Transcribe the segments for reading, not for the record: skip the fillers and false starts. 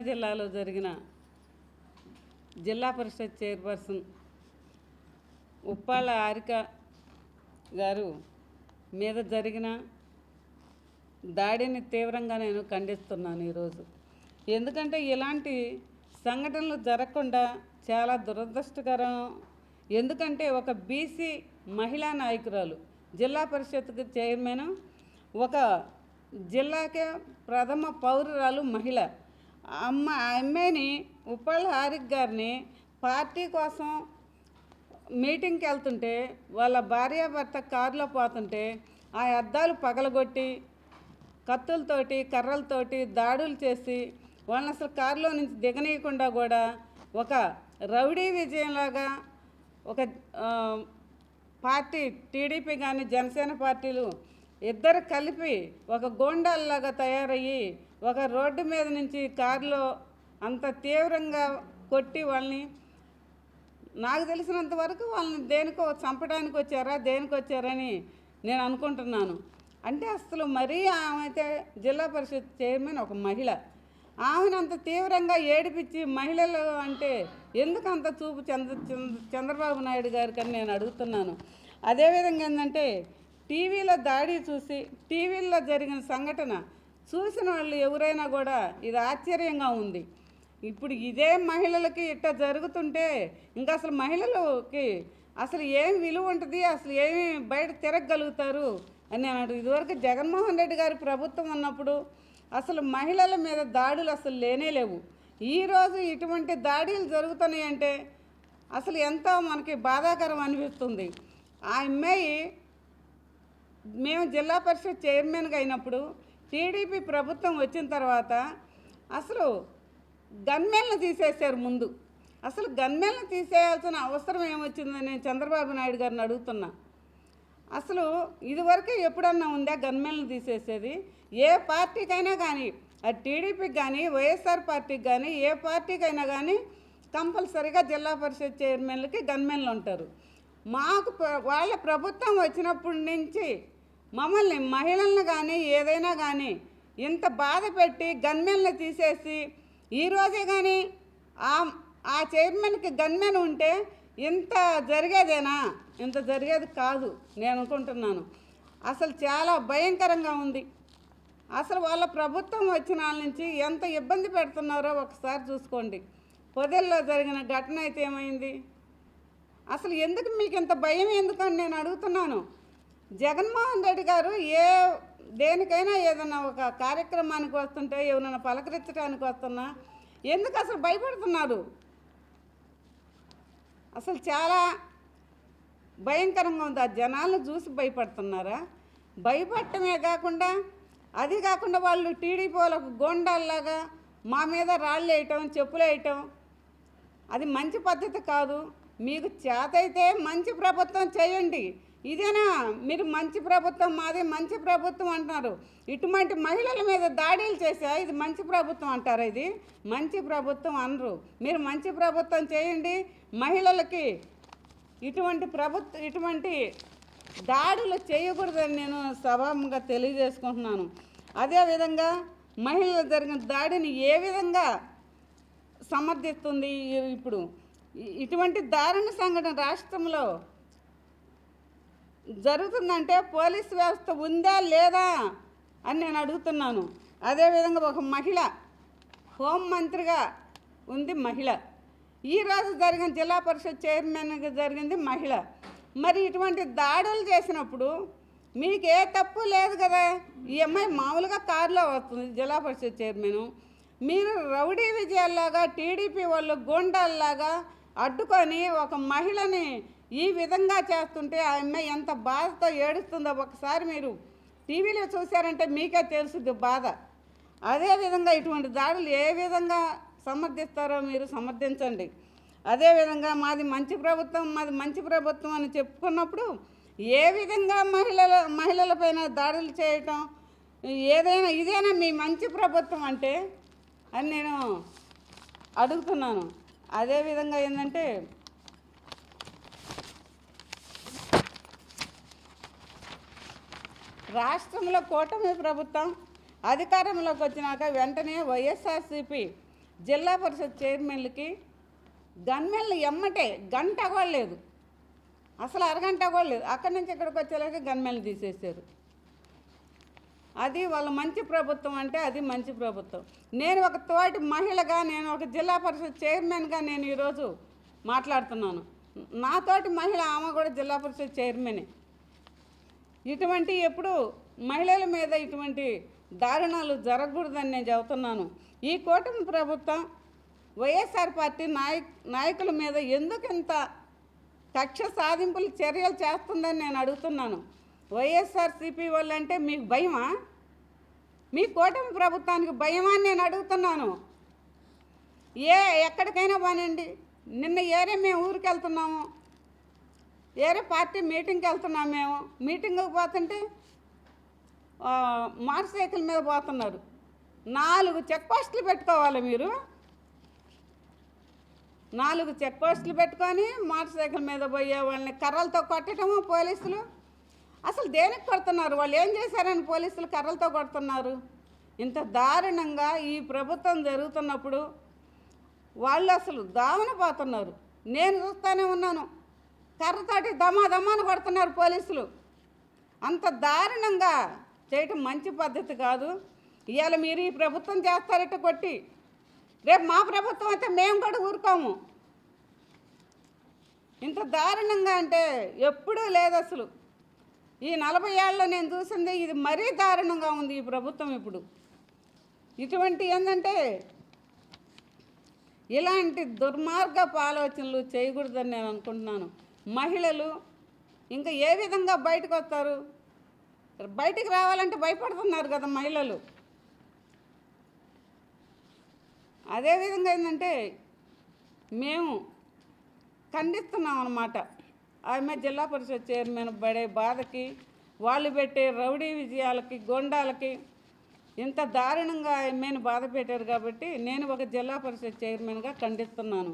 జిల్లాలో జరిగిన జిల్లా పరిషత్ చైర్పర్సన్ ఉప్పాల హారిక గారు మీద జరిగిన దాడిని తీవ్రంగా నేను ఖండిస్తున్నాను ఈరోజు. ఎందుకంటే ఇలాంటి సంఘటనలు జరగకుండా చాలా దురదృష్టకరం. ఎందుకంటే ఒక బీసీ మహిళా నాయకురాలు, జిల్లా పరిషత్కు చైర్మన్, ఒక జిల్లాకే ప్రథమ పౌరురాలు మహిళ ఆ అమ్మాయిని ఉప్పాల హారిక గారిని పార్టీ కోసం మీటింగ్కి వెళ్తుంటే వాళ్ళ భార్యాభర్త కారులో పోతుంటే ఆ అద్దాలు పగలగొట్టి కత్తులతోటి కర్రలతోటి దాడులు చేసి వాళ్ళని అసలు కారులో నుంచి దిగనీయకుండా కూడా ఒక రౌడీ విజయంలాగా ఒక పార్టీ టీడీపీ కానీ జనసేన పార్టీలు ఇద్దరు కలిపి ఒక గోండాల్లాగా తయారయ్యి ఒక రోడ్డు మీద నుంచి కారులో అంత తీవ్రంగా కొట్టి వాళ్ళని, నాకు తెలిసినంత వరకు వాళ్ళని దేనికో చంపడానికి వచ్చారా దేనికి వచ్చారని నేను అనుకుంటున్నాను. అంటే అసలు మరీ ఆమె అయితే జిల్లా పరిషత్ చైర్మన్ ఒక మహిళ, ఆమెను అంత తీవ్రంగా ఏడిపించి మహిళలు అంటే ఎందుకు అంత చూపు చంద్రబాబు నాయుడు గారికి అని నేను అడుగుతున్నాను. అదేవిధంగా ఏంటంటే టీవీలో దాడి చూసి టీవీల్లో జరిగిన సంఘటన చూసిన వాళ్ళు ఎవరైనా కూడా ఇది ఆశ్చర్యంగా ఉంది. ఇప్పుడు ఇదే మహిళలకి ఇట్లా జరుగుతుంటే ఇంకా అసలు మహిళలకి అసలు ఏం విలువ ఉంటుంది, అసలు ఏమి బయట తిరగగలుగుతారు అని నేను అడుగు. ఇదివరకు జగన్మోహన్ రెడ్డి గారి ప్రభుత్వం ఉన్నప్పుడు అసలు మహిళల మీద దాడులు అసలు లేవు. ఈరోజు ఇటువంటి దాడులు జరుగుతున్నాయంటే అసలు ఎంతో మనకి బాధాకరం అనిపిస్తుంది. ఆ అమ్మాయి మేము జిల్లా పరిషత్ చైర్మన్గా అయినప్పుడు టీడీపీ ప్రభుత్వం వచ్చిన తర్వాత అసలు గన్మెన్లు తీసేశారు. ముందు అసలు గన్మెన్లు తీసేయాల్సిన అవసరం ఏమొచ్చిందని నేను చంద్రబాబు నాయుడు గారిని అడుగుతున్నా. అసలు ఇదివరకు ఎప్పుడన్నా ఉందా గన్మెన్లు తీసేసేది? ఏ పార్టీకైనా కానీ, అది టీడీపీకి కానీ వైఎస్ఆర్ పార్టీకి కానీ ఏ పార్టీకైనా కానీ కంపల్సరీగా జిల్లా పరిషత్ చైర్మన్లకి గన్మెన్లు ఉంటారు. మాకు వాళ్ళ ప్రభుత్వం వచ్చినప్పటి నుంచి మమ్మల్ని మహిళలను కానీ ఏదైనా కానీ ఇంత బాధ పెట్టి గన్మెన్లు తీసేసి ఈరోజే కానీ ఆ చైర్మన్కి గన్మెన్ ఉంటే ఇంత జరిగేదేనా? ఇంత జరిగేది కాదు నేను అనుకుంటున్నాను. అసలు చాలా భయంకరంగా ఉంది. అసలు వాళ్ళ ప్రభుత్వం వచ్చిన వాళ్ళ నుంచి ఎంత ఇబ్బంది పెడుతున్నారో ఒకసారి చూసుకోండి. పొదల్లో జరిగిన ఘటన అయితే ఏమైంది? అసలు ఎందుకు మీకు ఇంత భయం ఎందుకని నేను అడుగుతున్నాను. జగన్మోహన్ రెడ్డి గారు దేనికైనా ఏదన్నా ఒక కార్యక్రమానికి వస్తుంటే ఎవరైనా పలకరించడానికి వస్తున్నా ఎందుకు అసలు భయపడుతున్నారు? అసలు చాలా భయంకరంగా ఉంది. ఆ జనాలను చూసి భయపడుతున్నారా? భయపడటమే కాకుండా అది కాకుండా వాళ్ళు టీడీపీ వాళ్ళకు గోండాల్లాగా మా మీద రాళ్ళు వేయటం చెప్పులు వేయటం అది మంచి పద్ధతి కాదు. మీకు చేతైతే మంచి ప్రభుత్వం చేయండి. ఇదేనా మీరు మంచి ప్రభుత్వం, మాది మంచి ప్రభుత్వం అంటున్నారు. ఇటువంటి మహిళల మీద దాడులు చేసా ఇది మంచి ప్రభుత్వం అంటారు? ఇది మంచి ప్రభుత్వం అనరు. మీరు మంచి ప్రభుత్వం చేయండి. మహిళలకి ఇటువంటి దాడులు చేయకూడదని నేను సభాముగా తెలియజేసుకుంటున్నాను. అదేవిధంగా మహిళలు జరిగిన దాడిని ఏ విధంగా సమర్థిస్తుంది? ఇప్పుడు ఇటువంటి దారుణ సంఘటన రాష్ట్రంలో జరుగుతుందంటే పోలీస్ వ్యవస్థ ఉందా లేదా అని నేను అడుగుతున్నాను. అదేవిధంగా ఒక మహిళ హోంమంత్రిగా ఉంది మహిళ. ఈరోజు జరిగిన జిల్లా పరిషత్ చైర్మన్గా జరిగింది మహిళ. మరి ఇటువంటి దాడులు చేసినప్పుడు మీకు ఏ తప్పు లేదు కదా. ఈ అమ్మాయి మామూలుగా కారులో వస్తుంది జిల్లా పరిషత్ చైర్మన్. మీరు రౌడీ విజయాల్లాగా టీడీపీ వాళ్ళు గోండాల్లాగా అడ్డుకొని ఒక మహిళని ఈ విధంగా చేస్తుంటే ఆ అమ్మాయి ఎంత బాధతో ఏడుస్తుందో ఒకసారి మీరు టీవీలో చూశారంటే మీకే తెలుస్తుంది బాధ. అదేవిధంగా ఇటువంటి దాడులు ఏ విధంగా సమర్థిస్తారో మీరు సమర్థించండి. అదేవిధంగా మాది మంచి ప్రభుత్వం అని చెప్పుకున్నప్పుడు ఏ విధంగా మహిళలపైన దాడులు చేయటం ఇదేనా మీ మంచి ప్రభుత్వం అంటే అని నేను అడుగుతున్నాను. అదేవిధంగా ఏంటంటే రాష్ట్రంలో కూటమి ప్రభుత్వం అధికారంలోకి వచ్చినాక వెంటనే వైఎస్ఆర్సీపీ జిల్లా పరిషత్ చైర్మన్లకి గన్మెన్లు ఎమ్మటే గంట కూడా లేదు, అసలు అరగంట కూడా లేదు. అక్కడి నుంచి ఇక్కడికి వచ్చేలాగా గన్మెన్లు తీసేశారు. అది వాళ్ళ మంచి ప్రభుత్వం అంటే అది మంచి ప్రభుత్వం. నేను ఒక తోటి మహిళగా, నేను ఒక జిల్లా పరిషత్ చైర్మన్గా నేను ఈరోజు మాట్లాడుతున్నాను. నాతోటి మహిళ ఆమె కూడా జిల్లా పరిషత్ చైర్మనే. ఇటువంటి ఎప్పుడు మహిళల మీద ఇటువంటి దారుణాలు జరగకూడదని నేను చెబుతున్నాను. ఈ కూటమి ప్రభుత్వం వైఎస్ఆర్ పార్టీ నాయకుల మీద ఎందుకు ఇంత కక్ష సాధింపులు చర్యలు చేస్తుందని నేను అడుగుతున్నాను. వైఎస్ఆర్సీపీ వాళ్ళంటే మీకు భయమా? మీ కూటమి ప్రభుత్వానికి భయమా అని నేను అడుగుతున్నాను. ఎక్కడికైనా పోనండి, నిన్న మేము ఊరికి వెళ్తున్నాము, పార్టీ మీటింగ్కి వెళ్తున్నాం. మేము మీటింగ్కి పోతుంటే మోటార్ సైకిల్ మీద పోతున్నారు. 4 చెక్ పోస్టులు పెట్టుకోవాలి మీరు, 4 చెక్ పోస్టులు పెట్టుకొని మోటార్ సైకిల్ మీద పోయే వాళ్ళని కర్రలతో కొట్టడము పోలీసులు. అసలు దేనికి కొడుతున్నారు? వాళ్ళు ఏం చేశారని పోలీసులు కర్రలతో కొడుతున్నారు? ఇంత దారుణంగా ఈ ప్రభుత్వం జరుగుతున్నప్పుడు వాళ్ళు అసలు దావన పోతున్నారు. నేను చూస్తూనే ఉన్నాను, కర్రతోటి దమాని కొడుతున్నారు పోలీసులు. అంత దారుణంగా చేయటం మంచి పద్ధతి కాదు. ఇవాళ మీరు ఈ ప్రభుత్వం చేస్తారట కొట్టి, రేపు మా ప్రభుత్వం అయితే మేము కూడా ఊరుకోము. ఇంత దారుణంగా అంటే ఎప్పుడూ లేదు అసలు. ఈ 40 ఏళ్ళలో నేను చూసింది ఇది మరీ దారుణంగా ఉంది ఈ ప్రభుత్వం. ఇప్పుడు ఇటువంటి ఏంటంటే ఇలాంటి దుర్మార్గపు ఆలోచనలు చేయకూడదని నేను అనుకుంటున్నాను. మహిళలు ఇంకా ఏ విధంగా బయటకు వస్తారు? బయటికి రావాలంటే భయపడుతున్నారు కదా మహిళలు. అదేవిధంగా ఏంటంటే మేము ఖండిస్తున్నాం అన్నమాట. ఆమె జిల్లా పరిషత్ చైర్మన్ పడే బాధకి, వాళ్ళు పెట్టే రౌడీ విజయాలకి, గొండాలకి ఇంత దారుణంగా ఆమెను బాధ పెట్టారు. కాబట్టి నేను ఒక జిల్లా పరిషత్ చైర్మన్గా ఖండిస్తున్నాను.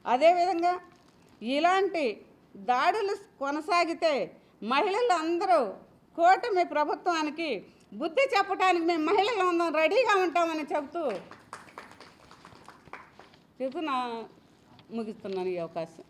అదేవిధంగా ఇలాంటి దాడులు కొనసాగితే మహిళలు అందరూ కూటమి ప్రభుత్వానికి బుద్ధి చెప్పడానికి మేము మహిళలు అందరం రెడీగా ఉంటామని చెబుతూ ముగిస్తున్నాను ఈ అవకాశం.